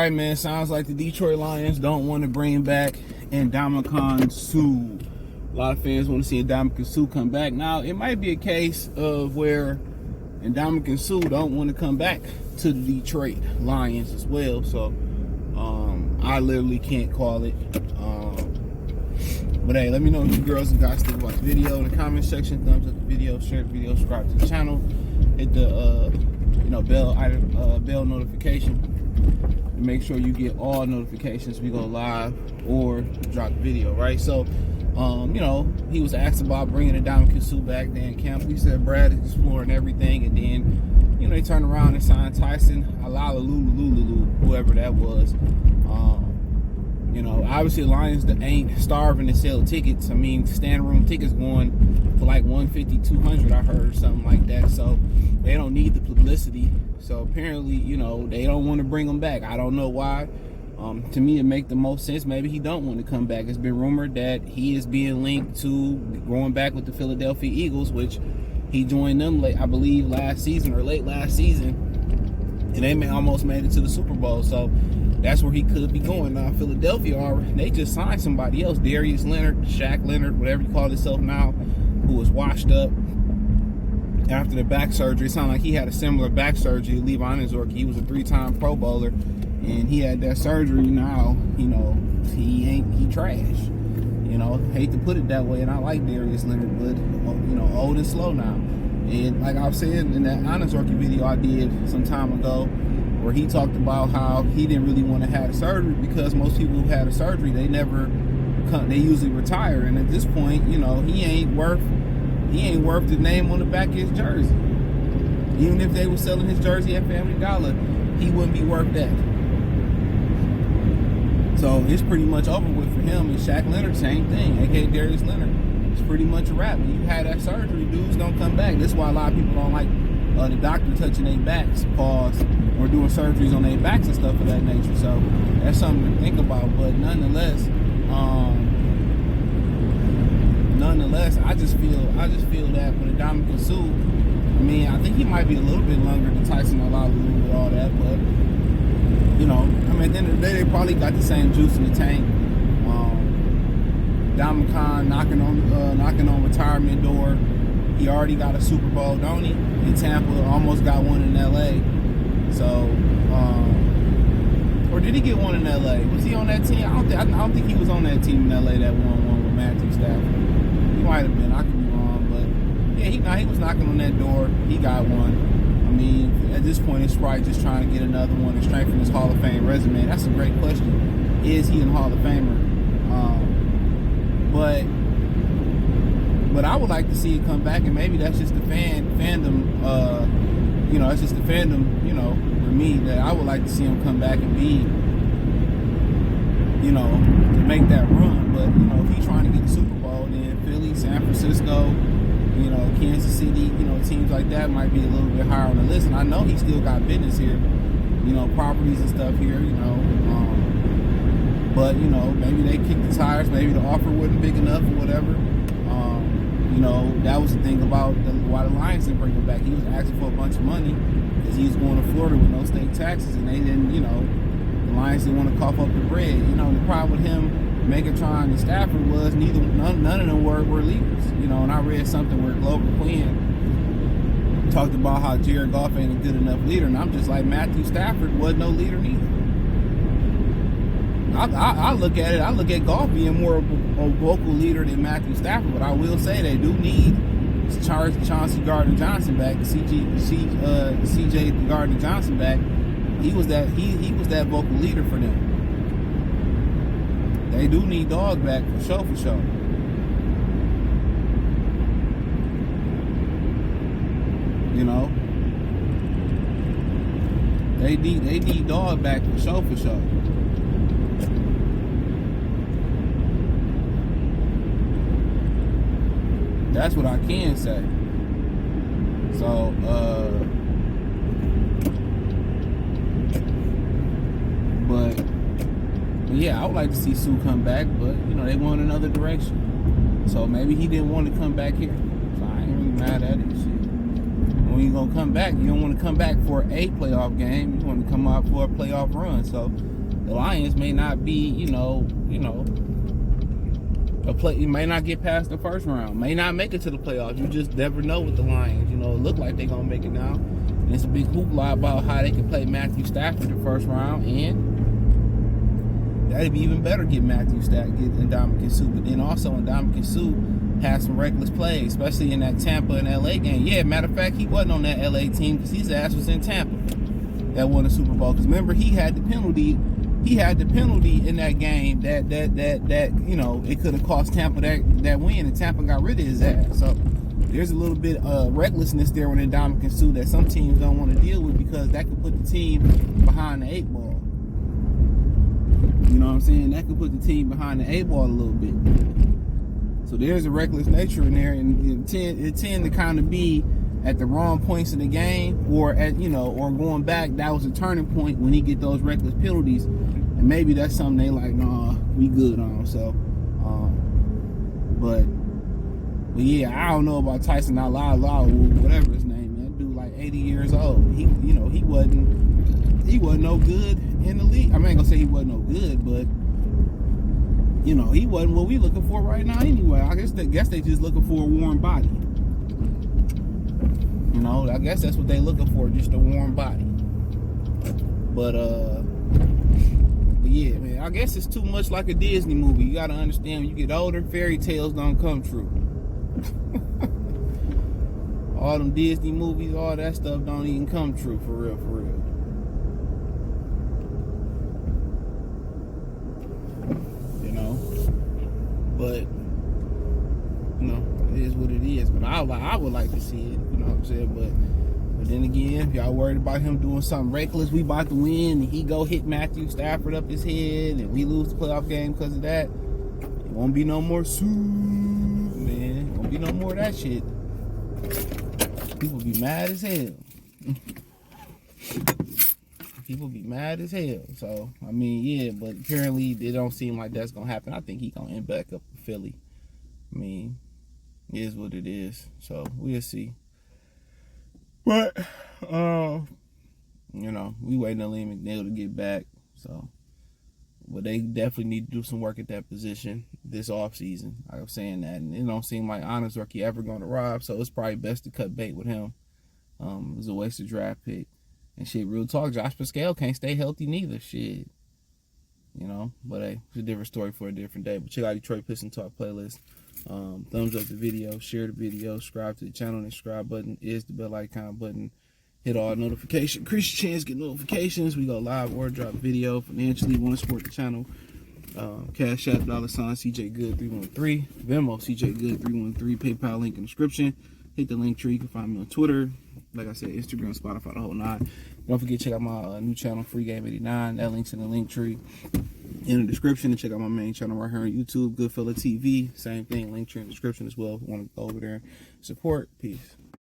right, man. Sounds like the Detroit Lions don't want to bring back Ndamukong Suh. A lot of fans want to see Ndamukong Suh come back. Now, it might be a case of where Ndamukong Suh don't want to come back to the Detroit Lions as well. So, I literally can't call it. But hey, let me know if you girls and guys think about the video in the comment section. Thumbs up the video, share the video, subscribe to the channel, hit the bell notification, and make sure you get all notifications we go live or drop the video, right? So, he was asked about bringing Ndamukong Suh back there in camp. He said Brad is exploring everything, and then, they turned around and signed Tyson, whoever that was. Obviously the Lions ain't starving to sell tickets. I mean, stand room tickets going for like $150, $200, I heard, or something like that. So they don't need the publicity. So apparently, they don't want to bring him back. I don't know why. To me, it make the most sense. Maybe he don't want to come back. It's been rumored that he is being linked to going back with the Philadelphia Eagles, which he joined them late, I believe, late last season, and they almost made it to the Super Bowl. So that's where he could be going. Now, Philadelphia, they just signed somebody else, Darius Leonard, Shaq Leonard, whatever you call himself now, who was washed up after the back surgery. It sounded like he had a similar back surgery to Levi Anzork. He was a 3-time Pro Bowler, and he had that surgery. Now, he trash. Hate to put it that way, and I like Darius Leonard, but, old and slow now. And like I was saying in that Anzork video I did some time ago, where he talked about how he didn't really want to have a surgery because most people who had a surgery, they usually retire. And at this point, he ain't worth the name on the back of his jersey. Even if they were selling his jersey at Family Dollar, he wouldn't be worth that. So it's pretty much over with for him. And Shaq Leonard, same thing, aka Darius Leonard. It's pretty much a wrap. When you had that surgery, dudes don't come back. That's why a lot of people don't like the doctor touching their backs, or doing surgeries on their backs and stuff of that nature. So that's something to think about. But nonetheless, I just feel that with Ndamukong Suh, I think he might be a little bit longer than Tyson Alalu with all that, but at the end of the day, they probably got the same juice in the tank. Ndamukong knocking on retirement door. He already got a Super Bowl, don't he? In Tampa, almost got one in LA. So, or did he get one in LA? Was he on that team? I don't think he was on that team in LA that won one with Matthew Stafford. He might have been. I could be wrong, but yeah, he was knocking on that door. He got one. At this point, it's probably just trying to get another one and strengthen his Hall of Fame resume. That's a great question. Is he a Hall of Famer? But I would like to see it come back, and maybe that's just the fandom. That's just the fandom. For me, that I would like to see him come back and be, to make that run. But if he's trying to get the Super Bowl, then Philly, San Francisco, Kansas City, teams like that might be a little bit higher on the list. And I know he still got business here, properties and stuff here, but maybe they kicked the tires, maybe the offer wasn't big enough or whatever. That was the thing about why the Lions didn't bring him back. He was asking for a bunch of money because he was going to Florida with no state taxes, and they didn't, the Lions didn't want to cough up the bread. The problem with him, Megatron and Stafford was none of them were leaders. And I read something where Glover Quinn talked about how Jared Goff ain't a good enough leader, and I'm just like, Matthew Stafford was no leader neither. I look at it. I look at Goff being more of a vocal leader than Matthew Stafford, but I will say they do need Chauncey Gardner-Johnson back. CJ Gardner-Johnson back. He was that vocal leader for them. They do need Dog back for sure. They need Dog back for sure. That's what I can say. So, but yeah, I would like to see Suh come back, but they went another direction. So maybe he didn't want to come back here. So I ain't really mad at it. Shit. When you gonna come back, you don't want to come back for a playoff game. You want to come out for a playoff run. So the Lions may not be, you may not get past the first round, may not make it to the playoffs. You just never know with the Lions. It look like they're gonna make it now. And it's a big hoopla about how they can play Matthew Stafford the first round, and that'd be even better get Matthew Stafford, get Ndamukong Suh. But then also Ndamukong Suh had some reckless plays, especially in that Tampa and LA game. Yeah, matter of fact, he wasn't on that LA team because his ass was in Tampa that won the Super Bowl. Because remember, he had the penalty. He had the penalty in that game that it could have cost Tampa that win, and Tampa got rid of his ass. So there's a little bit of recklessness there with Ndamukong Suh that some teams don't want to deal with, because that could put the team behind the 8 ball. You know what I'm saying? That could put the team behind the 8 ball a little bit. So there's a reckless nature in there, and it tend to kind of be at the wrong points in the game, or or going back. That was a turning point when he get those reckless penalties, and maybe that's something they like, nah, we good on. So, but yeah, I don't know about Tyson Allah, whatever his name. That dude like 80 years old. He wasn't no good in the league. I ain't gonna say he wasn't no good, but he wasn't what we looking for right now anyway. I guess they just looking for a warm body. I guess that's what they looking for, just a warm body. But yeah, man, I guess it's too much like a Disney movie. You gotta understand, when you get older, fairy tales don't come true. All them Disney movies, all that stuff don't even come true, for real, for real. But it is what it is. But I would like to see it, you know what I'm saying? But then again, if y'all worried about him doing something reckless, we about to win, and he go hit Matthew Stafford up his head, and we lose the playoff game because of that, it won't be no more Sue, man. It won't be no more of that shit. People be mad as hell. People be mad as hell. So, yeah, but apparently it don't seem like that's going to happen. I think he going to end back up in Philly. It is what it is. So, we'll see. But, we waiting on Lee McNeil to get back. So, but they definitely need to do some work at that position this offseason. I was saying that. And it don't seem like honest rookie ever going to rob. So, it's probably best to cut bait with him. It was a wasted draft pick. And shit, real talk, Josh Pascal can't stay healthy neither. Shit. But hey, it's a different story for a different day. But check out Detroit Piston Talk playlist. Thumbs up the video, share the video, subscribe to the channel. And the subscribe button is the bell icon button. Hit all notifications. Increase your chance to get notifications. We go live or drop video. Financially, want to support the channel. Cash App, $ CJ Good 313. Venmo, CJ Good 313. PayPal link in the description. Hit the link tree. You can find me on Twitter. Like I said, Instagram, Spotify, the whole nine. Don't forget to check out my new channel, Free Game 89. That link's in the link tree in the description. And check out my main channel right here on YouTube, Goodfella TV. Same thing, link tree in the description as well. If you want to go over there and support. Peace.